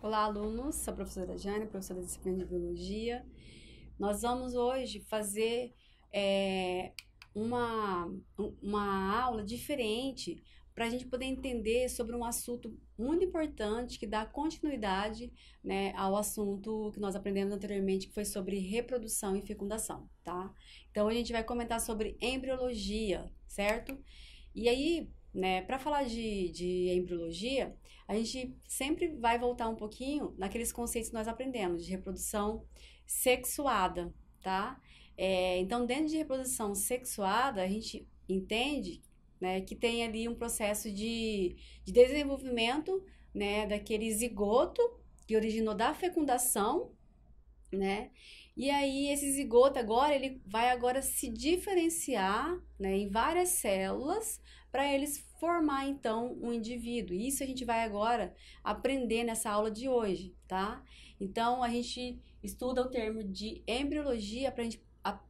Olá, alunos. Sou a professora Jane, professora da disciplina de Biologia. Nós vamos hoje fazer uma, uma aula diferente para a gente poder entender sobre um assunto muito importante que dá continuidade, né, ao assunto que nós aprendemos anteriormente, que foi sobre reprodução e fecundação, tá? Então, a gente vai comentar sobre embriologia, certo? E aí, né, para falar de embriologia, a gente sempre vai voltar um pouquinho naqueles conceitos que nós aprendemos de reprodução sexuada, tá? Então, dentro de reprodução sexuada, a gente entende, né, que tem ali um processo de desenvolvimento, né, daquele zigoto que originou da fecundação, né? E aí esse zigoto agora ele vai agora se diferenciar, né, em várias células para eles formar então um indivíduo. Isso a gente vai agora aprender nessa aula de hoje, tá? Então a gente estuda o termo de embriologia para a gente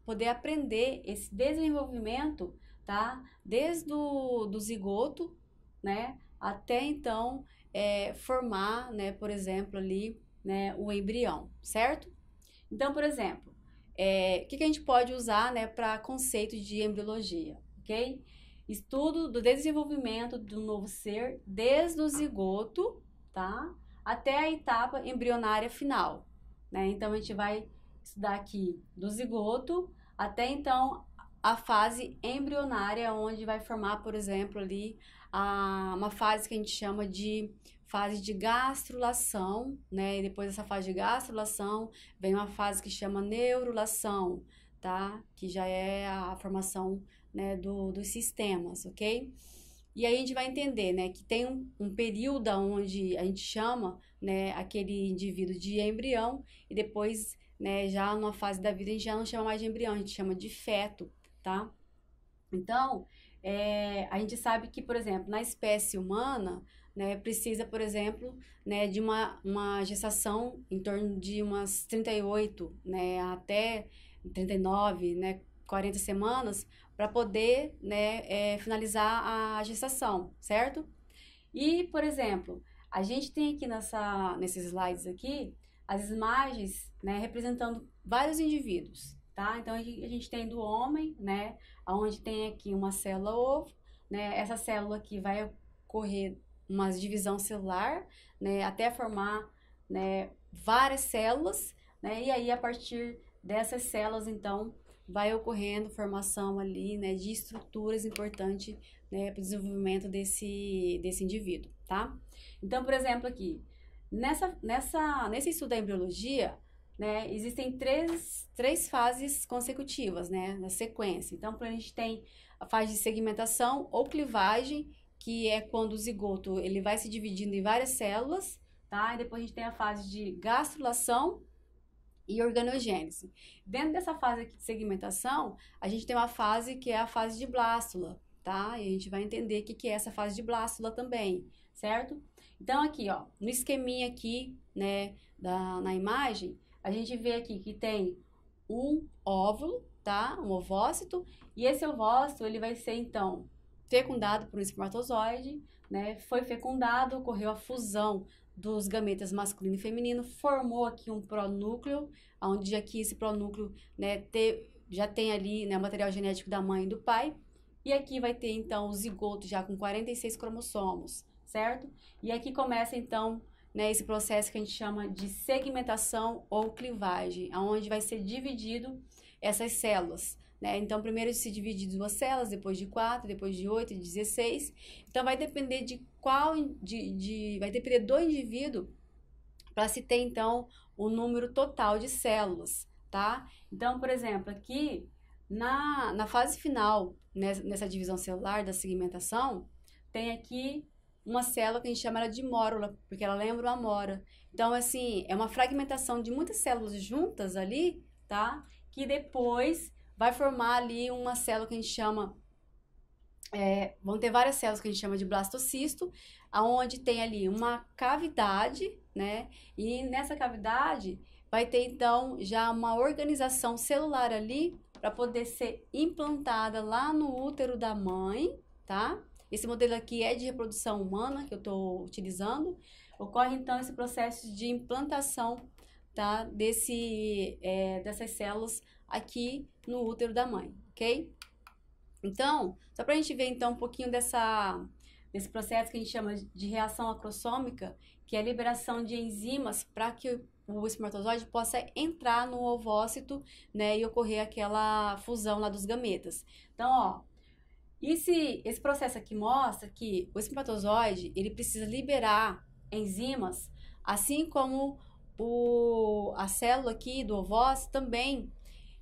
poder aprender esse desenvolvimento, tá? Desde do zigoto, né, até então formar, né, por exemplo ali, né, o embrião, certo? Então, por exemplo, o que a gente pode usar, né, para conceito de embriologia, ok? Estudo do desenvolvimento do novo ser desde o zigoto, tá? Até a etapa embrionária final, né? Então, a gente vai estudar aqui do zigoto até então a fase embrionária, onde vai formar, por exemplo, ali uma fase que a gente chama de fase de gastrulação, né? E depois dessa fase de gastrulação vem uma fase que chama neurulação, tá? Que já é a formação, né, dos sistemas, ok? E aí a gente vai entender, né, que tem um período onde a gente chama, né, aquele indivíduo de embrião e depois, né, já numa fase da vida a gente já não chama mais de embrião, a gente chama de feto, tá? Então, a gente sabe que, por exemplo, na espécie humana, né, precisa, por exemplo, né, de uma gestação em torno de umas 38, né, até 39, né, 40 semanas, para poder, né, finalizar a gestação, certo? E, por exemplo, a gente tem aqui nesses slides aqui, as imagens, né, representando vários indivíduos, tá? Então, a gente tem do homem, né, onde tem aqui uma célula ovo, né, essa célula aqui vai ocorrer uma divisão celular, né, até formar, né, várias células, né, e aí a partir dessas células, então, vai ocorrendo formação ali, né, de estruturas importantes, né, para o desenvolvimento desse indivíduo, tá? Então, por exemplo, aqui, nesse estudo da embriologia, né, existem três fases consecutivas, né, na sequência. Então, a gente tem a fase de segmentação ou clivagem, que é quando o zigoto ele vai se dividindo em várias células, tá? E depois a gente tem a fase de gastrulação e organogênese. Dentro dessa fase aqui de segmentação, a gente tem uma fase que é a fase de blástula, tá? E a gente vai entender o que é essa fase de blástula também, certo? Então, aqui, ó, no esqueminha aqui, né, na imagem, a gente vê aqui que tem um óvulo, tá? Um ovócito, e esse ovócito, ele vai ser, então, fecundado por um espermatozoide, né? Foi fecundado, ocorreu a fusão dos gametas masculino e feminino, formou aqui um pronúcleo, onde aqui esse pronúcleo, né, já tem ali, né, o material genético da mãe e do pai, e aqui vai ter, então, o zigoto já com 46 cromossomos, certo? E aqui começa, então, né, esse processo que a gente chama de segmentação ou clivagem, onde vai ser dividido essas células, né? Então, primeiro se divide em duas células, depois de 4, depois de 8, de 16. Então, vai depender de vai depender do indivíduo para se ter, então, o número total de células, tá? Então, por exemplo, aqui, na fase final, nessa divisão celular da segmentação, tem aqui uma célula que a gente chama ela de mórula, porque ela lembra uma amora. Então, assim, é uma fragmentação de muitas células juntas ali, tá? Que depois vai formar ali uma célula que a gente chama, vão ter várias células que a gente chama de blastocisto, aonde tem ali uma cavidade, né? E nessa cavidade vai ter então já uma organização celular ali para poder ser implantada lá no útero da mãe, tá? Esse modelo aqui é de reprodução humana que eu estou utilizando. Ocorre então esse processo de implantação, tá, dessas células aqui no útero da mãe, ok? Então, só para a gente ver então um pouquinho desse processo que a gente chama de reação acrossômica, que é a liberação de enzimas para que o espermatozoide possa entrar no ovócito, né, e ocorrer aquela fusão lá dos gametas. Então, ó, esse processo aqui mostra que o espermatozoide, ele precisa liberar enzimas, assim como a célula aqui do ovócito também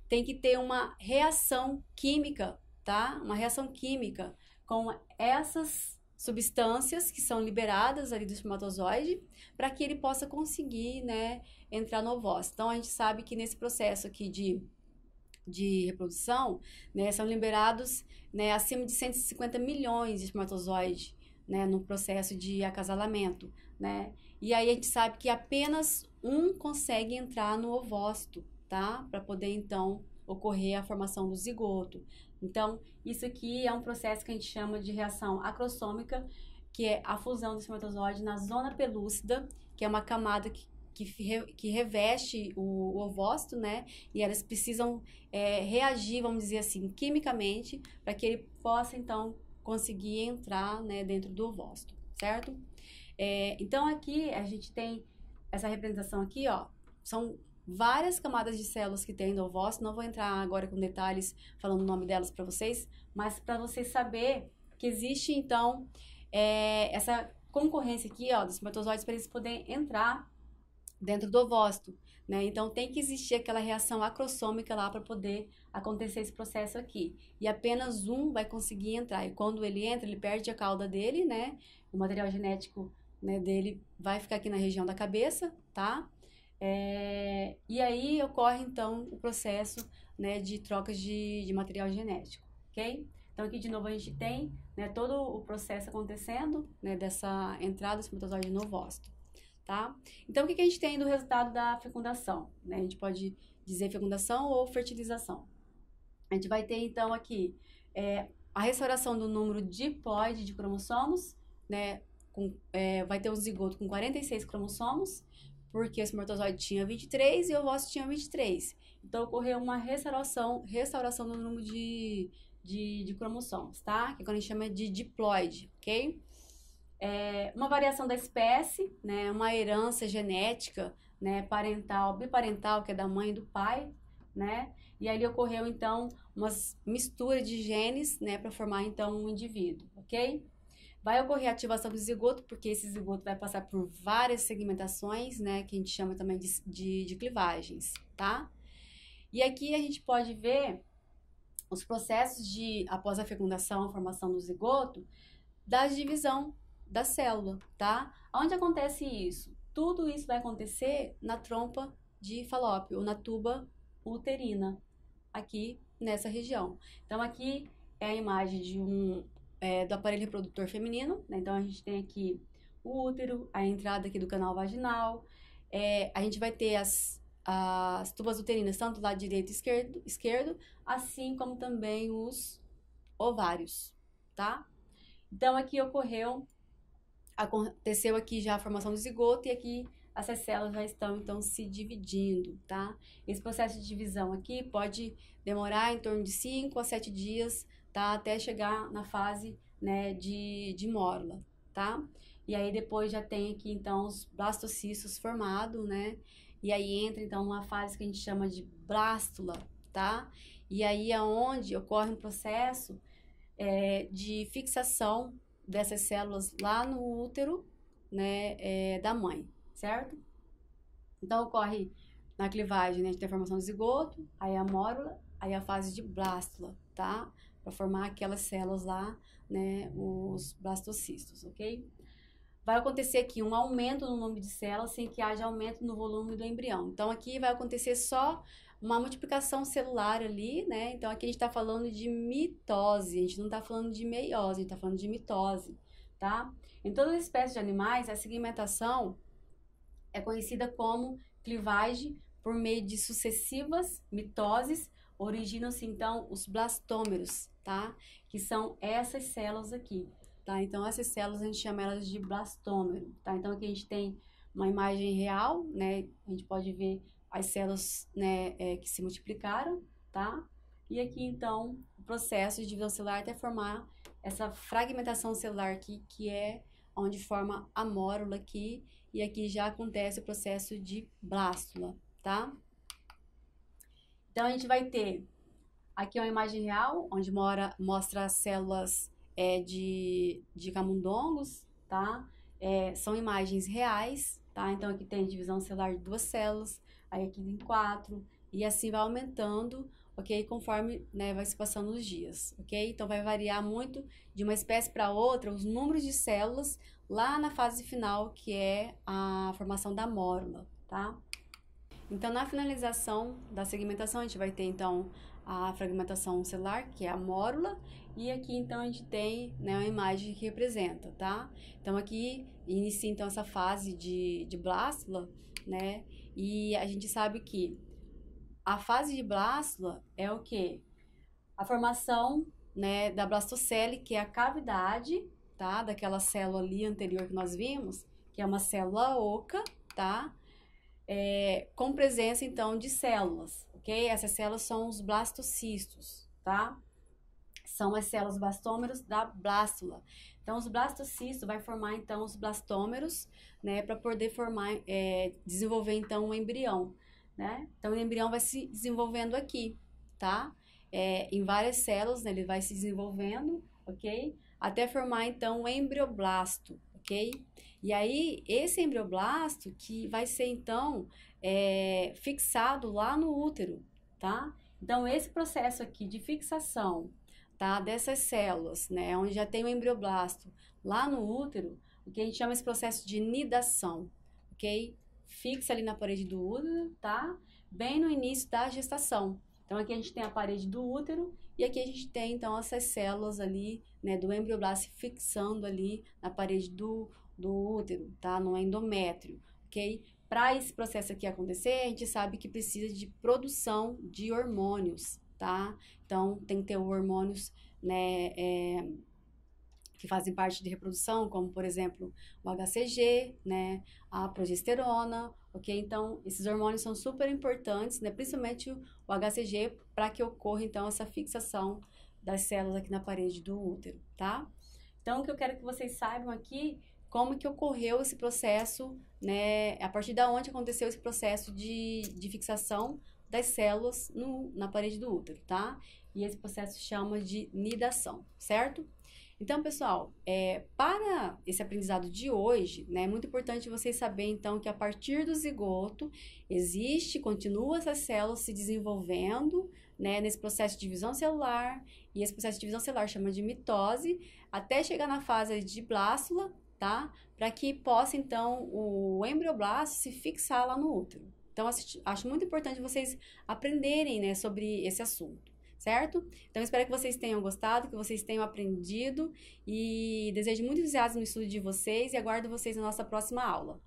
tem que ter uma reação química, tá? Uma reação química com essas substâncias que são liberadas ali do espermatozoide para que ele possa conseguir, né, entrar no ovócito. Então, a gente sabe que nesse processo aqui de reprodução, né, são liberados, né, acima de 150 milhões de espermatozoides, né, no processo de acasalamento, né? E aí a gente sabe que apenas um consegue entrar no ovócito, tá? Para poder então ocorrer a formação do zigoto. Então, isso aqui é um processo que a gente chama de reação acrossômica, que é a fusão do espermatozoide na zona pelúcida, que é uma camada que reveste o ovócito, né? E elas precisam reagir, vamos dizer assim, quimicamente, para que ele possa, então, conseguir entrar, né, dentro do ovócito, certo? Então, aqui a gente tem essa representação aqui, ó, são várias camadas de células que tem no ovócito, não vou entrar agora com detalhes falando o nome delas para vocês, mas para vocês saber que existe, então, essa concorrência aqui, ó, dos espermatozoides para eles poderem entrar dentro do ovócito, né? Então tem que existir aquela reação acrossômica lá para poder acontecer esse processo aqui. E apenas um vai conseguir entrar. E quando ele entra, ele perde a cauda dele, né? O material genético, né, dele vai ficar aqui na região da cabeça, tá? E aí ocorre então o processo, né, de trocas de material genético, ok? Então aqui de novo a gente tem, né, todo o processo acontecendo, né, dessa entrada do espermatozoide no ovócito. Tá? Então, o que a gente tem do resultado da fecundação? Né? A gente pode dizer fecundação ou fertilização. A gente vai ter, então, aqui a restauração do número diploide de cromossomos, né? Vai ter um zigoto com 46 cromossomos, porque o espermatozoide tinha 23 e o ovócito tinha 23. Então, ocorreu uma restauração do número de cromossomos, tá? Que a gente chama de diploide, ok? Uma variação da espécie, né, uma herança genética, né, parental, biparental, que é da mãe e do pai, né, e aí ocorreu, então, uma mistura de genes, né, para formar, então, um indivíduo, ok? Vai ocorrer a ativação do zigoto, porque esse zigoto vai passar por várias segmentações, né, que a gente chama também de clivagens, tá? E aqui a gente pode ver os processos após a fecundação, a formação do zigoto, da divisão da célula, tá? Onde acontece isso? Tudo isso vai acontecer na trompa de Falópio, ou na tuba uterina, aqui nessa região. Então, aqui é a imagem do aparelho reprodutor feminino, né? Então, a gente tem aqui o útero, a entrada aqui do canal vaginal, a gente vai ter as tubas uterinas, tanto do lado direito e esquerdo, assim como também os ovários, tá? Então, aqui aconteceu aqui já a formação do zigoto e aqui essas células já estão, então, se dividindo, tá? Esse processo de divisão aqui pode demorar em torno de 5 a 7 dias, tá? Até chegar na fase, né, de mórula, tá? E aí depois já tem aqui, então, os blastocistos formados, né? E aí entra, então, uma fase que a gente chama de blástula, tá? E aí é onde ocorre um processo de fixação dessas células lá no útero, né, da mãe, certo? Então, ocorre na clivagem, né, a gente tem a formação do zigoto, aí a mórula, aí a fase de blástula, tá? Para formar aquelas células lá, né, os blastocistos, ok? Vai acontecer aqui um aumento no número de células sem que haja aumento no volume do embrião. Então, aqui vai acontecer só uma multiplicação celular ali, né? Então, aqui a gente está falando de mitose, a gente não está falando de meiose, a gente está falando de mitose, tá? Em todas as espécies de animais, a segmentação é conhecida como clivagem por meio de sucessivas mitoses, originam-se, então, os blastômeros, tá? Que são essas células aqui. tá? Então, essas células a gente chama elas de blastômero, tá? Então, aqui a gente tem uma imagem real, né? A gente pode ver as células, né, que se multiplicaram, tá? E aqui, então, o processo de divisão celular até formar essa fragmentação celular aqui, que é onde forma a mórula aqui, e aqui já acontece o processo de blástula, tá? Então, a gente vai ter aqui uma imagem real, onde mostra as células de camundongos, tá? São imagens reais, tá? Então, aqui tem divisão celular de 2 células, aí aqui tem 4, e assim vai aumentando, ok? Conforme, né, vai se passando os dias, ok? Então, vai variar muito de uma espécie para outra, os números de células, lá na fase final, que é a formação da mórula, tá? Então, na finalização da segmentação, a gente vai ter, então, a fragmentação celular, que é a mórula, e aqui, então, a gente tem, né, uma imagem que representa, tá? Então, aqui inicia, então, essa fase de blástula, né? E a gente sabe que a fase de blástula é o quê? A formação, né, da blastocele, que é a cavidade, tá? Daquela célula ali anterior que nós vimos, que é uma célula oca, tá? Com presença, então, de células, ok? Essas células são os blastocistos, tá? São as células blastômeros da blástula. Então, os blastocistos vai formar, então, os blastômeros, né? Para poder formar, desenvolver, então, um embrião, né? Então, o embrião vai se desenvolvendo aqui, tá? Em várias células, né? Ele vai se desenvolvendo, ok? Até formar, então, o embrioblasto, ok? E aí, esse embrioblasto que vai ser, então, fixado lá no útero, tá? Então, esse processo aqui de fixação, tá, dessas células, né, onde já tem o embrioblasto lá no útero, o que a gente chama esse processo de nidação, ok? Fixa ali na parede do útero, tá? Bem no início da gestação. Então, aqui a gente tem a parede do útero e aqui a gente tem, então, essas células ali, né, do embrioblasto fixando ali na parede do útero, tá? No endométrio, ok? Para esse processo aqui acontecer, a gente sabe que precisa de produção de hormônios, tá? Então, tem que ter hormônios, né, que fazem parte de reprodução, como, por exemplo, o HCG, né, a progesterona, ok? Então, esses hormônios são super importantes, né, principalmente o HCG, para que ocorra, então, essa fixação das células aqui na parede do útero, tá? Então, o que eu quero que vocês saibam aqui, como que ocorreu esse processo, né, a partir da onde aconteceu esse processo de fixação das células na parede do útero, tá? E esse processo se chama de nidação, certo? Então, pessoal, para esse aprendizado de hoje, né, é muito importante vocês saberem, então, que a partir do zigoto continua essas células se desenvolvendo, né, nesse processo de divisão celular, e esse processo de divisão celular chama de mitose, até chegar na fase de blástula, tá? Para que possa, então, o embrioblasto se fixar lá no útero. Então, acho muito importante vocês aprenderem, né, sobre esse assunto, certo? Então, espero que vocês tenham gostado, que vocês tenham aprendido e desejo muito entusiasmo no estudo de vocês e aguardo vocês na nossa próxima aula.